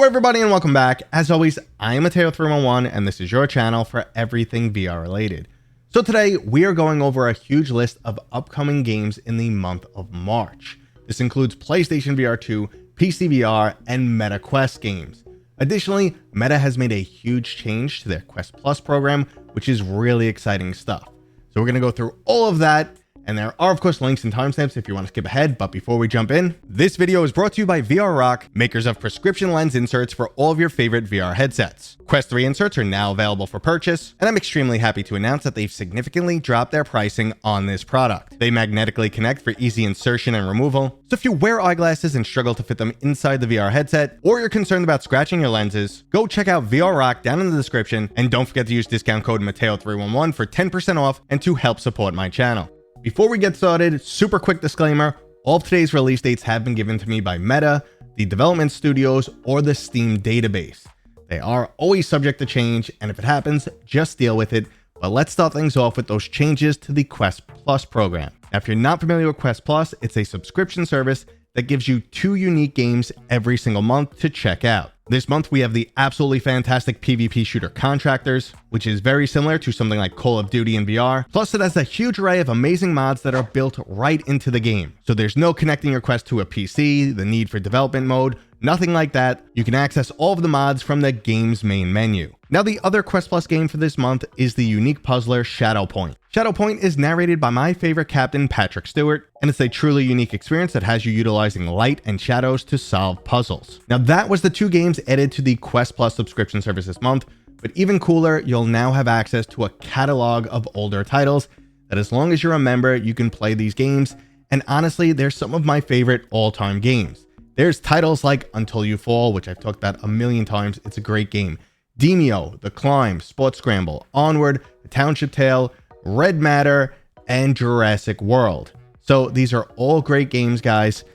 Hello everybody and welcome back. As always, I am Mateo311 and this is your channel for everything VR related. So today we are going over a huge list of upcoming games in the month of March. This includes PlayStation VR2, PCVR, and Meta Quest games. Additionally, Meta has made a huge change to their Quest Plus program, which is really exciting stuff. So we're going to go through all of that. And there are, of course, links and timestamps if you want to skip ahead. But before we jump in, this video is brought to you by VR, makers of prescription lens inserts for all of your favorite VR headsets. Quest 3 inserts are now available for purchase, and I'm extremely happy to announce that they've significantly dropped their pricing on this product. They magnetically connect for easy insertion and removal. So if you wear eyeglasses and struggle to fit them inside the VR headset, or you're concerned about scratching your lenses, go check out VR down in the description, and don't forget to use discount code Mateo311 for 10% off and to help support my channel. Before we get started, super quick disclaimer, all of today's release dates have been given to me by Meta, the development studios, or the Steam database. They are always subject to change, and if it happens, just deal with it. But let's start things off with those changes to the Quest Plus program. Now, if you're not familiar with Quest Plus, it's a subscription service that gives you 2 unique games every single month to check out. This month, we have the absolutely fantastic PvP shooter Contractors, which is very similar to something like Call of Duty in VR. Plus, it has a huge array of amazing mods that are built right into the game. So there's no connecting your Quest to a PC, the need for development mode, nothing like that. You can access all of the mods from the game's main menu. Now, the other Quest Plus game for this month is the unique puzzler Shadow Point. Shadow Point is narrated by my favorite captain, Patrick Stewart, and it's a truly unique experience that has you utilizing light and shadows to solve puzzles. Now, that was the 2 games added to the Quest Plus subscription service this month, but even cooler, you'll now have access to a catalog of older titles that as long as you're a member, you can play these games, and honestly, they're some of my favorite all-time games. There's titles like Until You Fall, which I've talked about a million times, it's a great game. Demeo, The Climb, Sports Scramble, Onward, The Township Tale, Red Matter, and Jurassic World. So these are all great games, guys.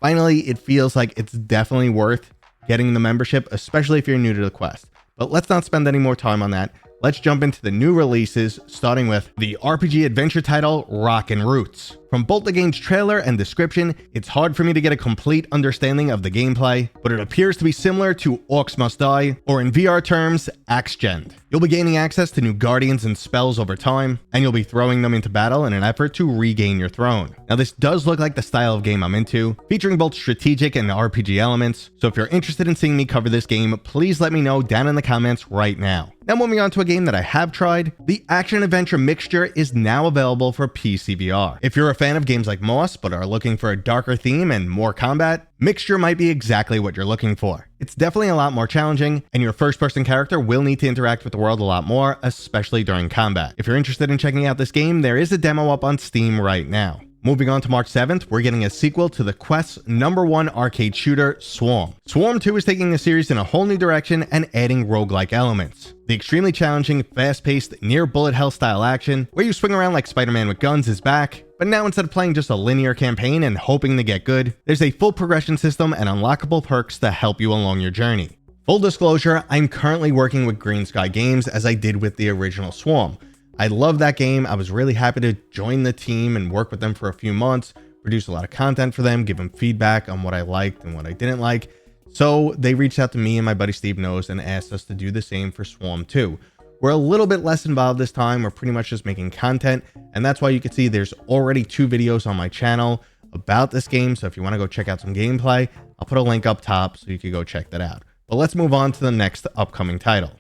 Finally, it feels like it's definitely worth getting the membership, especially if you're new to the Quest. But let's not spend any more time on that. Let's jump into the new releases, starting with the RPG adventure title Rockin' Roots. From both the game's trailer and description, it's hard for me to get a complete understanding of the gameplay, but it appears to be similar to Orcs Must Die, or in VR terms, Axgend. You'll be gaining access to new guardians and spells over time, and you'll be throwing them into battle in an effort to regain your throne. Now, this does look like the style of game I'm into, featuring both strategic and RPG elements, so if you're interested in seeing me cover this game, please let me know down in the comments right now. Now, moving on to a game that I have tried, the action-adventure Mixture is now available for PCVR. If you're a fan of games like Moss, but are looking for a darker theme and more combat, Mixture might be exactly what you're looking for. It's definitely a lot more challenging, and your first-person character will need to interact with the world a lot more, especially during combat. If you're interested in checking out this game, there is a demo up on Steam right now. Moving on to March 7th, we're getting a sequel to the Quest's #1 arcade shooter, Swarm. Swarm 2 is taking the series in a whole new direction and adding roguelike elements. The extremely challenging, fast-paced, near bullet hell style action, where you swing around like Spider-Man with guns, is back, but now instead of playing just a linear campaign and hoping to get good, there's a full progression system and unlockable perks to help you along your journey. Full disclosure, I'm currently working with Green Sky Games as I did with the original Swarm. I love that game. I was really happy to join the team and work with them for a few months, produce a lot of content for them, give them feedback on what I liked and what I didn't like. So they reached out to me and my buddy Steve Knows and asked us to do the same for Swarm 2. We're a little bit less involved this time. We're pretty much just making content, and that's why you can see there's already 2 videos on my channel about this game. So if you want to go check out some gameplay, I'll put a link up top so you can go check that out. But let's move on to the next upcoming title.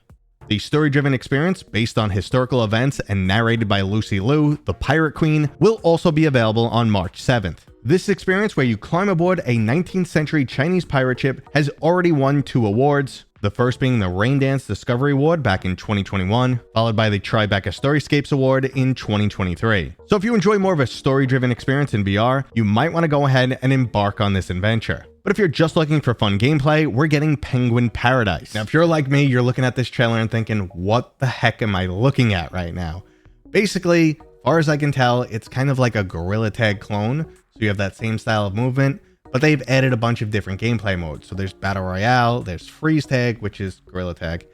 The story-driven experience, based on historical events and narrated by Lucy Liu, the Pirate Queen, will also be available on March 7th. This experience, where you climb aboard a 19th century Chinese pirate ship, has already won 2 awards, the first being the Raindance Discovery Award back in 2021, followed by the Tribeca Storyscapes Award in 2023. So if you enjoy more of a story-driven experience in VR, you might want to go ahead and embark on this adventure. But if you're just looking for fun gameplay, we're getting Penguin Paradise. Now, if you're like me, you're looking at this trailer and thinking, what the heck am I looking at right now? Basically, as far as I can tell, it's kind of like a Gorilla Tag clone. So you have that same style of movement, but they've added a bunch of different gameplay modes. So there's Battle Royale, there's Freeze Tag, which is Gorilla Tag,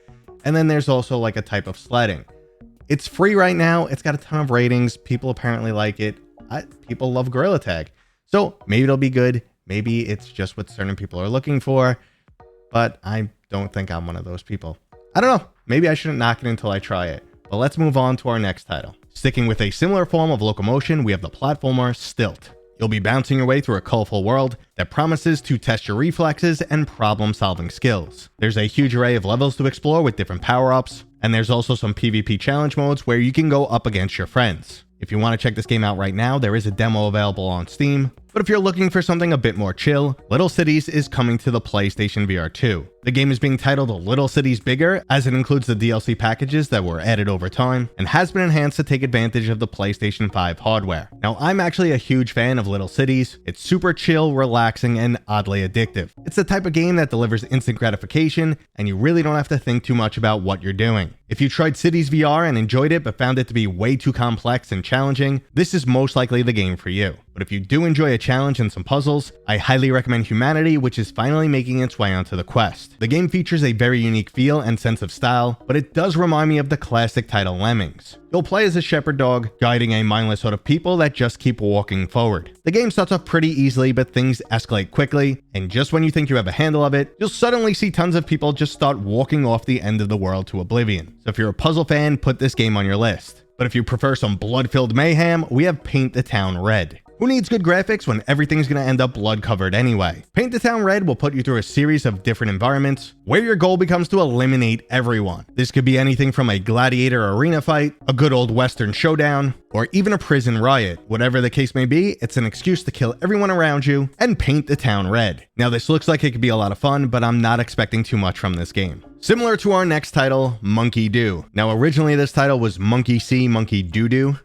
and then there's also like a type of sledding. It's free right now. It's got a ton of ratings. People apparently like it. People love Gorilla Tag. So maybe it'll be good. Maybe it's just what certain people are looking for. but I don't think I'm one of those people. I don't know, maybe I shouldn't knock it until I try it. But let's move on to our next title. Sticking with a similar form of locomotion, we have the platformer Stilt. You'll be bouncing your way through a colorful world that promises to test your reflexes and problem-solving skills. There's a huge array of levels to explore with different power-ups, and there's also some PvP challenge modes where you can go up against your friends. If you want to check this game out right now, there is a demo available on Steam, but if you're looking for something a bit more chill, Little Cities is coming to the PlayStation VR 2. The game is being titled Little Cities Bigger, as it includes the DLC packages that were added over time, and has been enhanced to take advantage of the PlayStation 5 hardware. Now, I'm actually a huge fan of Little Cities. It's super chill, relaxing, and oddly addictive. It's the type of game that delivers instant gratification, and you really don't have to think too much about what you're doing. If you tried Cities VR and enjoyed it but found it to be way too complex and challenging, this is most likely the game for you. But if you do enjoy a challenge and some puzzles, I highly recommend Humanity, which is finally making its way onto the Quest. The game features a very unique feel and sense of style, but it does remind me of the classic title Lemmings. You'll play as a shepherd dog, guiding a mindless herd of people that just keep walking forward. The game starts off pretty easily, but things escalate quickly, and just when you think you have a handle of it, you'll suddenly see tons of people just start walking off the end of the world to oblivion. So if you're a puzzle fan, put this game on your list. But if you prefer some blood-filled mayhem, we have Paint the Town Red. Who needs good graphics when everything's going to end up blood covered anyway? Paint the Town Red will put you through a series of different environments where your goal becomes to eliminate everyone. This could be anything from a gladiator arena fight, a good old western showdown, or even a prison riot. Whatever the case may be, it's an excuse to kill everyone around you and paint the town red. Now this looks like it could be a lot of fun, but I'm not expecting too much from this game. Similar to our next title, Monkey Do. Now originally this title was Monkey See, Monkey Doo Doo.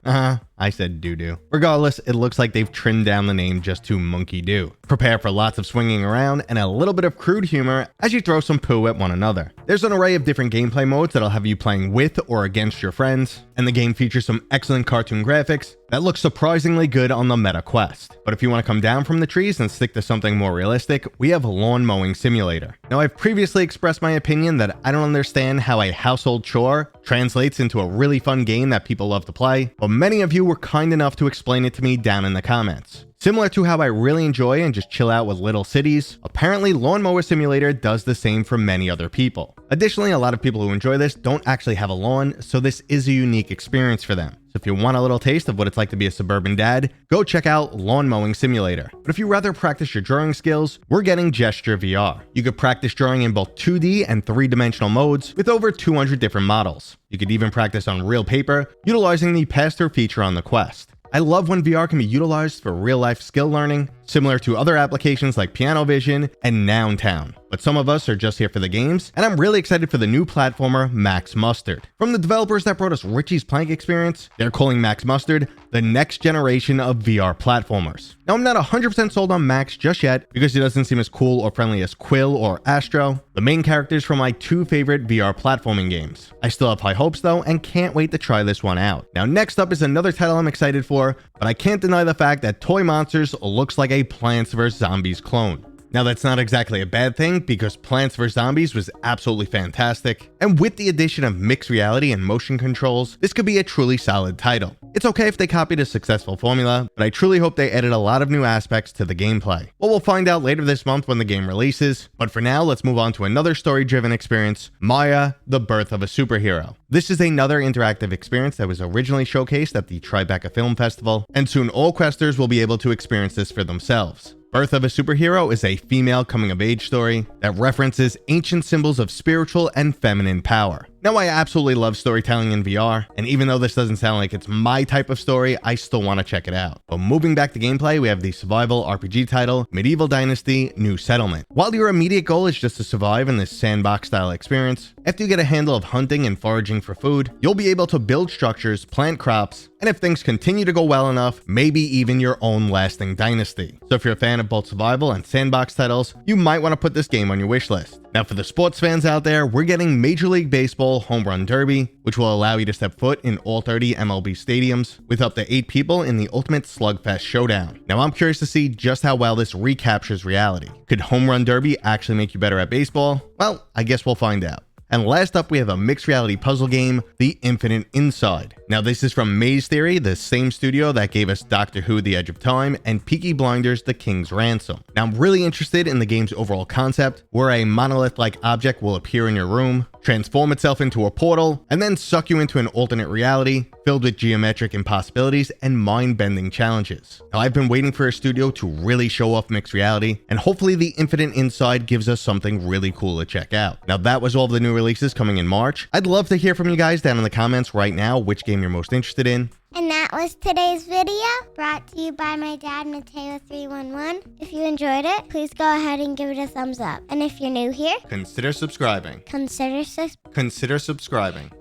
I said doo-doo. Regardless, it looks like they've trimmed down the name just to Monkey Do. Prepare for lots of swinging around and a little bit of crude humor as you throw some poo at one another. There's an array of different gameplay modes that'll have you playing with or against your friends, and the game features some excellent cartoon graphics that look surprisingly good on the Meta Quest. But if you want to come down from the trees and stick to something more realistic, we have Lawn Mowing Simulator. Now I've previously expressed my opinion that I don't understand how a household chore translates into a really fun game that people love to play, but many of you were kind enough to explain it to me down in the comments. Similar to how I really enjoy and just chill out with Little Cities, apparently Lawnmower Simulator does the same for many other people. Additionally, a lot of people who enjoy this don't actually have a lawn, so this is a unique experience for them. So if you want a little taste of what it's like to be a suburban dad, go check out Lawn Mowing Simulator. But if you rather practice your drawing skills, we're getting Gesture VR. You could practice drawing in both 2D and 3-dimensional modes with over 200 different models. You could even practice on real paper, utilizing the pass-through feature on the Quest. I love when VR can be utilized for real-life skill learning, similar to other applications like Piano Vision and Noun Town. But some of us are just here for the games, and I'm really excited for the new platformer, Max Mustard. From the developers that brought us Richie's Plank Experience, they're calling Max Mustard the next generation of VR platformers. Now, I'm not 100% sold on Max just yet, because he doesn't seem as cool or friendly as Quill or Astro, the main characters from my two favorite VR platforming games. I still have high hopes though, and can't wait to try this one out. Now, next up is another title I'm excited for, but I can't deny the fact that Toy Monsters looks like a Plants vs. Zombies clone. Now that's not exactly a bad thing, because Plants vs. Zombies was absolutely fantastic, and with the addition of mixed reality and motion controls, this could be a truly solid title. It's okay if they copied a successful formula, but I truly hope they added a lot of new aspects to the gameplay. Well, we'll find out later this month when the game releases, but for now, let's move on to another story-driven experience, Maya, the Birth of a Superhero. This is another interactive experience that was originally showcased at the Tribeca Film Festival, and soon all questers will be able to experience this for themselves. Birth of a Superhero is a female coming-of-age story that references ancient symbols of spiritual and feminine power. Now, I absolutely love storytelling in VR, and even though this doesn't sound like it's my type of story, I still want to check it out. But moving back to gameplay, we have the survival RPG title, Medieval Dynasty: New Settlement. While your immediate goal is just to survive in this sandbox-style experience, after you get a handle of hunting and foraging for food, you'll be able to build structures, plant crops, and if things continue to go well enough, maybe even your own lasting dynasty. So if you're a fan of both survival and sandbox titles, you might want to put this game on your wish list. Now for the sports fans out there, we're getting Major League Baseball Home Run Derby, which will allow you to step foot in all 30 MLB stadiums with up to 8 people in the ultimate slugfest showdown. Now I'm curious to see just how well this recaptures reality. Could Home Run Derby actually make you better at baseball? Well, I guess we'll find out. And last up, we have a mixed reality puzzle game, The Infinite Inside. Now, this is from Maze Theory, the same studio that gave us Doctor Who: The Edge of Time and Peaky Blinders: The King's Ransom. Now, I'm really interested in the game's overall concept, where a monolith-like object will appear in your room, transform itself into a portal, and then suck you into an alternate reality filled with geometric impossibilities and mind-bending challenges. Now, I've been waiting for a studio to really show off mixed reality, and hopefully The Infinite Inside gives us something really cool to check out. Now, that was all of the new releases coming in March. I'd love to hear from you guys down in the comments right now which game you're most interested in. And that was today's video, brought to you by my dad, Mateo311. If you enjoyed it, please go ahead and give it a thumbs up. And if you're new here, Consider subscribing. consider subscribing. Consider subscribing.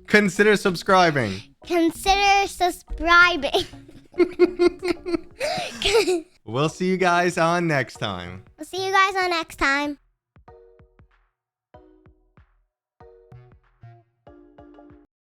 Consider subscribing. Consider subscribing. We'll see you guys on next time. We'll see you guys on next time.